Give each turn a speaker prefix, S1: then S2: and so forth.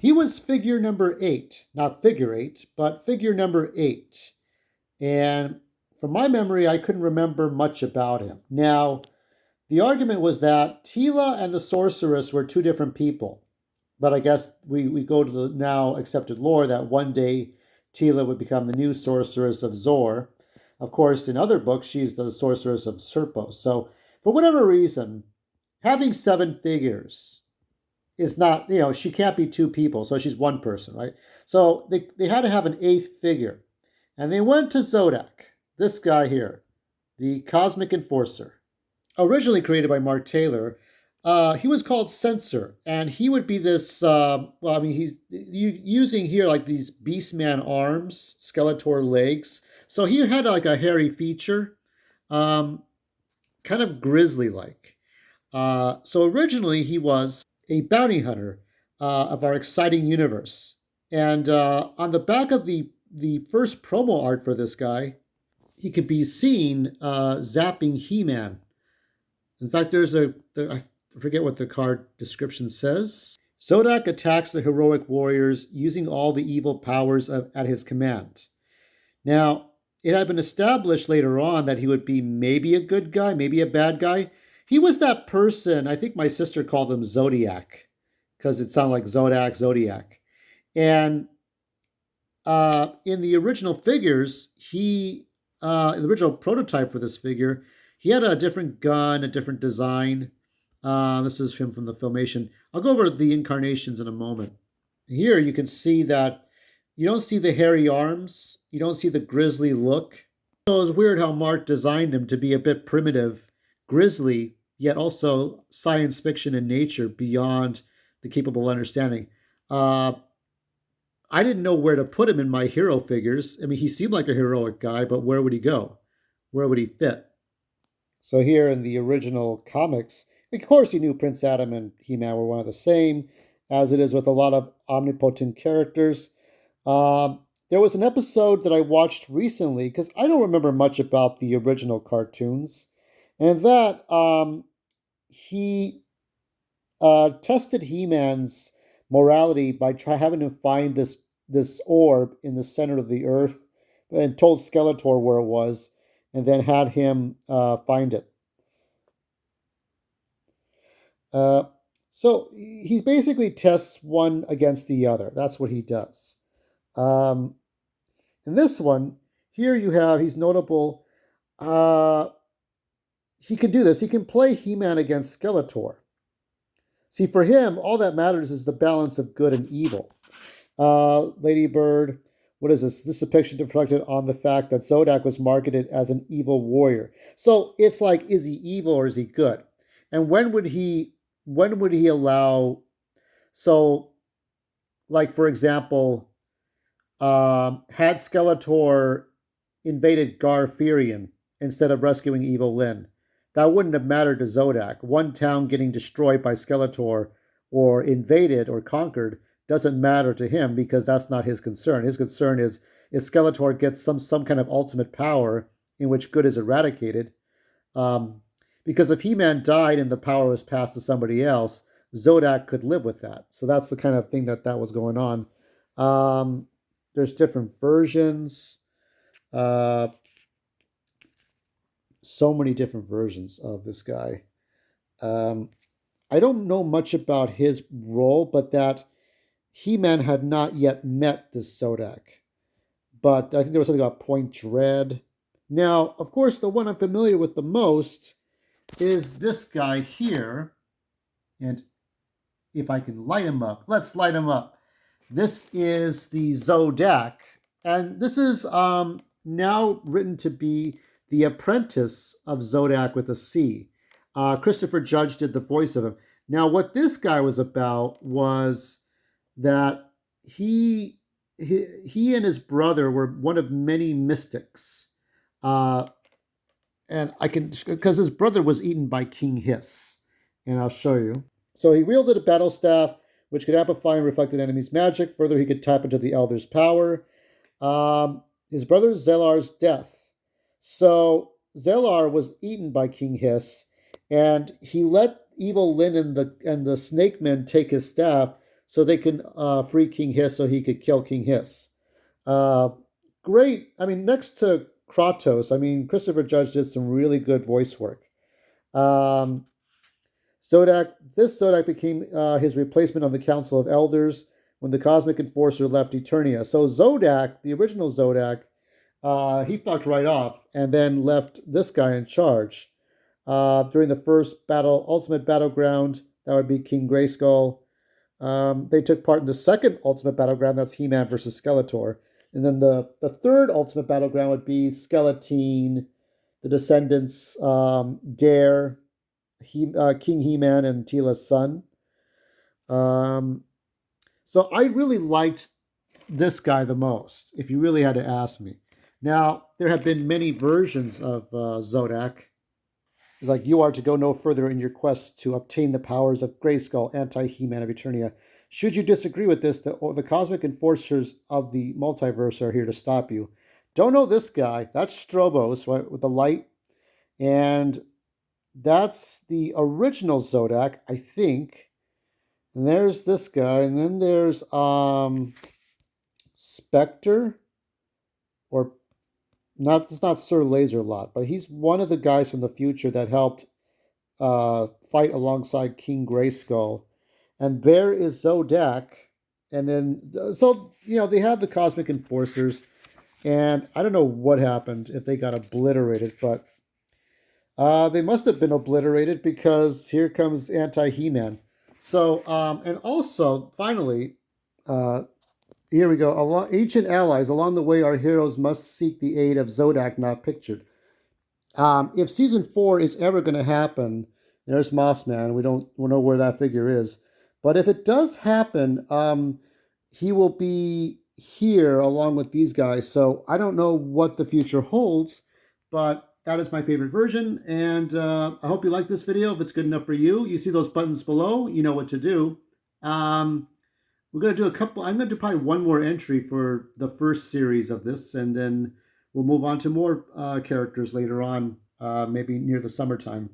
S1: He was figure number 8, not figure 8, but figure number 8. And from my memory, I couldn't remember much about him. Now, the argument was that Tila and the sorceress were two different people. But I guess we go to the now accepted lore that one day Tila would become the new sorceress of Zor. Of course, in other books, she's the sorceress of Serpos. So, for whatever reason, having seven figures is not, she can't be two people, so she's one person, right? So they had to have an eighth figure. And they went to Zodak, this guy here, the Cosmic Enforcer. Originally created by Mark Taylor, he was called Censor, and he would be this. He's using here like these Beastman arms, Skeletor legs. So he had like a hairy feature, um, kind of grizzly-like. So originally he was a bounty hunter of our exciting universe, and on the back of the first promo art for this guy, he could be seen zapping He-Man. In fact, I forget what the card description says. Zodak attacks the heroic warriors using all the evil powers at his command. Now, it had been established later on that he would be maybe a good guy, maybe a bad guy. He was that person, I think my sister called him Zodiac, because it sounded like Zodak, Zodiac. And in the original figures, in the original prototype for this figure, he had a different gun, a different design. This is him from the Filmation. I'll go over the incarnations in a moment. Here you can see that you don't see the hairy arms. You don't see the grisly look. So it's weird how Mark designed him to be a bit primitive, grisly, yet also science fiction in nature beyond the capable understanding. I didn't know where to put him in my hero figures. I mean, he seemed like a heroic guy, but where would he go? Where would he fit? So here in the original comics, of course you knew Prince Adam and He-Man were one of the same, as it is with a lot of omnipotent characters. There was an episode that I watched recently, because I don't remember much about the original cartoons, and that he tested He-Man's morality by having him find this orb in the center of the earth, and told Skeletor where it was, and then had him find it. So he basically tests one against the other. That's what he does. In this one, here he's notable. He can do this. He can play He-Man against Skeletor. See, for him, all that matters is the balance of good and evil. Lady Bird, what is this? This depiction reflected on the fact that Zodak was marketed as an evil warrior. So it's like, is he evil or is he good? And when would he allow? So, like for example, had Skeletor invaded Garfirian instead of rescuing Evil Lyn, that wouldn't have mattered to Zodak. One town getting destroyed by Skeletor or invaded or conquered doesn't matter to him because that's not his concern. His concern is if Skeletor gets some kind of ultimate power in which good is eradicated. Because if He-Man died and the power was passed to somebody else, Zodak could live with that. So that's the kind of thing that was going on. There's different versions. So many different versions of this guy. I don't know much about his role, but that He-Man had not yet met this Zodak. But I think there was something about Point Dread. Now, of course, the one I'm familiar with the most is this guy here. And if I can light him up, let's light him up. This is the Zodak. And this is now written to be the apprentice of Zodak with a C. Christopher Judge did the voice of him. Now, what this guy was about was that he and his brother were one of many mystics. And because his brother was eaten by King Hiss. And I'll show you. So he wielded a battle staff, which could amplify and reflect an enemy's magic. Further, he could tap into the Elder's power. His brother Zelar's death. So Zelar was eaten by King Hiss, and he let Evil Lyn and the Snake Men take his staff so they can free King Hiss so he could kill King Hiss. Uh, Great. I mean, next to Kratos, I mean, Christopher Judge did some really good voice work. Um, this Zodak became his replacement on the Council of Elders when the Cosmic Enforcer left Eternia. So Zodak, the original Zodak, he fucked right off and then left this guy in charge. During the first battle, Ultimate Battleground, that would be King Grayskull. They took part in the second Ultimate Battleground, that's He-Man versus Skeletor. And then the third Ultimate Battleground would be Skeletine, the Descendants, Dare, King He-Man, and Teela's son. Um, so I really liked this guy the most, if you really had to ask me. Now, there have been many versions of Zodak. It's like you are to go no further in your quest to obtain the powers of Grayskull, anti-He-Man of Eternia. Should you disagree with this, the cosmic enforcers of the multiverse are here to stop you. Don't know this guy. That's Strobos, right, with the light. And that's the original Zodak, I think. And there's this guy. And then there's Spectre. Or not, it's not Sir Laserlot, but he's one of the guys from the future that helped fight alongside King Grayskull. And there is Zodak. And then, so, they have the Cosmic Enforcers. And I don't know what happened if they got obliterated, but they must have been obliterated because here comes Anti-He-Man. So, and also, finally, here we go. Ancient allies. Along the way, our heroes must seek the aid of Zodak, not pictured. If season 4 is ever going to happen, there's Mossman. We don't know where that figure is. But if it does happen, he will be here along with these guys. So I don't know what the future holds, but that is my favorite version. And I hope you like this video. If it's good enough for you, you see those buttons below, you know what to do. We're going to do I'm going to do probably one more entry for the first series of this, and then we'll move on to more characters later on, maybe near the summertime.